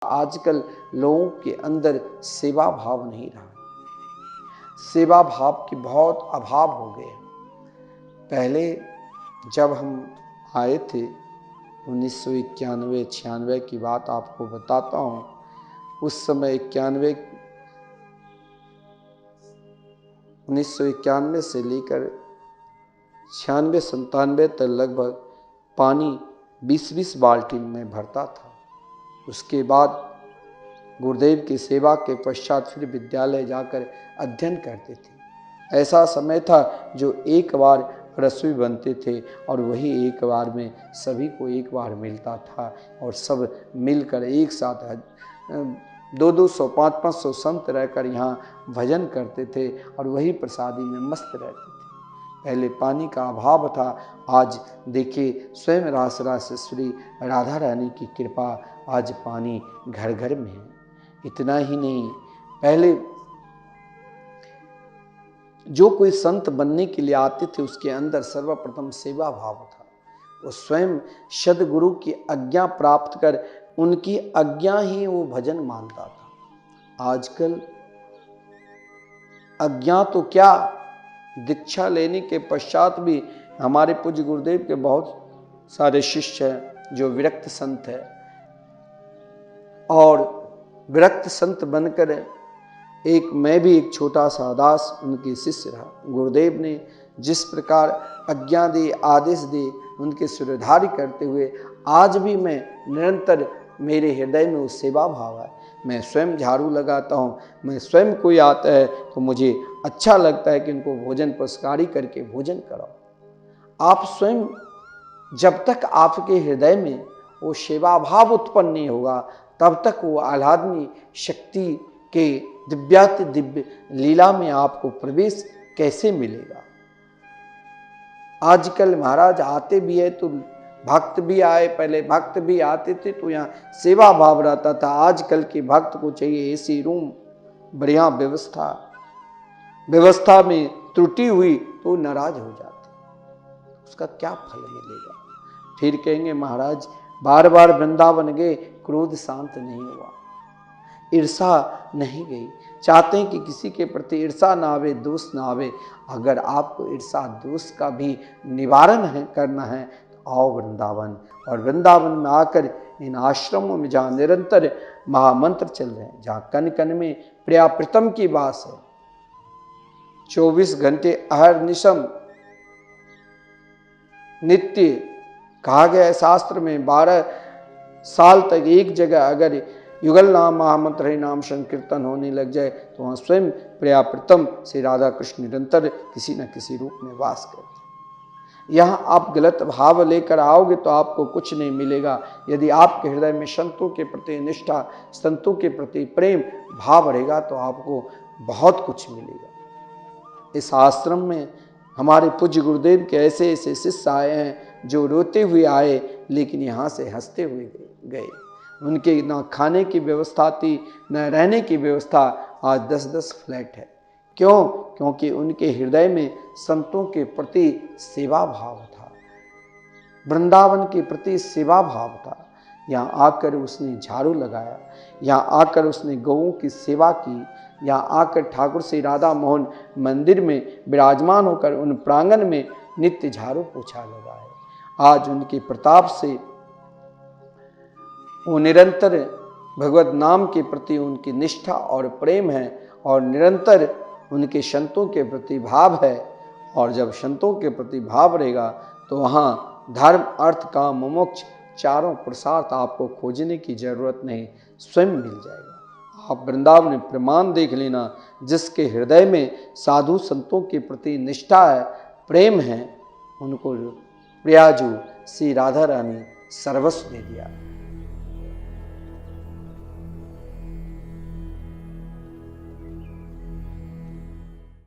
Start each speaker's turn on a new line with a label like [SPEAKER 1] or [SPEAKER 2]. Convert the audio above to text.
[SPEAKER 1] आजकल लोगों के अंदर सेवा भाव नहीं रहा। सेवा भाव के बहुत अभाव हो गए। पहले जब हम आए थे 1991-96 की बात आपको बताता हूँ। उस समय 1991 से लेकर 96-97 तक लगभग पानी 20-20 बाल्टी में भरता था। उसके बाद गुरुदेव की सेवा के पश्चात फिर विद्यालय जाकर अध्ययन करते थे। ऐसा समय था जो एक बार रसोई बनते थे और वही एक बार में सभी को एक बार मिलता था और सब मिलकर एक साथ 200-200 500-500 संत रहकर यहाँ भजन करते थे और वही प्रसादी में मस्त रहते थे। पहले पानी का अभाव था। आज देखिए स्वयं रासरासेश्वरी राधा रानी की कृपा, आज पानी घर घर में है। इतना ही नहीं, पहले जो कोई संत बनने के लिए आते थे उसके अंदर सर्वप्रथम सेवा भाव था। वो स्वयं सद्गुरु की आज्ञा प्राप्त कर उनकी आज्ञा ही वो भजन मानता था। आजकल आज्ञा तो क्या, दीक्षा लेने के पश्चात भी हमारे पूज्य गुरुदेव के बहुत सारे शिष्य हैं जो विरक्त संत है और विरक्त संत बनकर मैं भी एक छोटा सा दास उनके शिष्य रहा। गुरुदेव ने जिस प्रकार आज्ञा दी, आदेश दी, उनके सिरधारी करते हुए आज भी मैं निरंतर मेरे हृदय में वो सेवा भाव है। मैं स्वयं झाड़ू लगाता हूँ, मैं स्वयं कोई आता है तो मुझे अच्छा लगता है कि उनको भोजन पुरस्कारी करके भोजन कराओ। आप स्वयं जब तक आपके हृदय में वो सेवा भाव उत्पन्न नहीं होगा तब तक वो आह्लादनी शक्ति के दिव्याति दिव्य लीला में आपको प्रवेश कैसे मिलेगा। आजकल महाराज आते भी है तो भक्त भी आए, पहले भक्त भी आते थे तो यहाँ सेवा भाव रहता था। आजकल के भक्त को चाहिए एसी रूम, बढ़िया व्यवस्था में त्रुटि हुई तो नाराज हो जाते, उसका क्या फल मिलेगा। फिर कहेंगे महाराज बार बार वृंदावन गए, क्रोध शांत नहीं हुआ, ईर्षा नहीं गई। चाहते हैं कि किसी के प्रति ईर्षा ना आवे, दोष ना आवे। अगर आपको ईर्षा दोष का भी निवारण करना है तो आओ वृंदावन, और वृंदावन में आकर इन आश्रमों में जहाँ निरंतर महामंत्र चल रहे हैं, जहाँ कण कण में प्रिया प्रीतम की वास है, 24 घंटे अहर्निशम नित्य कहा गया है शास्त्र में, 12 साल तक एक जगह अगर युगल नाम महामंत्र हरि नाम संकीर्तन होने लग जाए तो वहाँ स्वयं प्रिया प्रीतम श्री राधा कृष्ण निरंतर किसी न किसी रूप में वास करते हैं। यहाँ आप गलत भाव लेकर आओगे तो आपको कुछ नहीं मिलेगा। यदि आपके हृदय में संतों के प्रति निष्ठा, संतों के प्रति प्रेम भाव रहेगा तो आपको बहुत कुछ मिलेगा। इस आश्रम में हमारे पूज्य गुरुदेव के ऐसे ऐसे शिष्य आए हैं जो रोते हुए आए लेकिन यहाँ से हंसते हुए गए। उनके ना खाने की व्यवस्था थी, न रहने की व्यवस्था। आज 10-10 फ्लैट है। क्यों? क्योंकि उनके हृदय में संतों के प्रति सेवा भाव था, वृंदावन के प्रति सेवा भाव था। यहाँ आकर उसने झाड़ू लगाया, यहाँ आकर उसने गौओं की सेवा की, यहाँ आकर ठाकुर श्री राधा मोहन मंदिर में विराजमान होकर उन प्रांगण में नित्य झाड़ू पोछा लगाए। आज उनके प्रताप से वो निरंतर भगवत नाम के प्रति उनकी निष्ठा और प्रेम है और निरंतर उनके संतों के प्रति भाव है। और जब संतों के प्रति भाव रहेगा तो वहाँ धर्म, अर्थ, काम, मोक्ष चारों पुरुषार्थ आपको खोजने की जरूरत नहीं, स्वयं मिल जाएगा। आप वृंदावन में प्रमाण देख लेना, जिसके हृदय में साधु संतों के प्रति निष्ठा है, प्रेम है, उनको प्रियाजू श्री राधा रानी सर्वस्व दे दिया।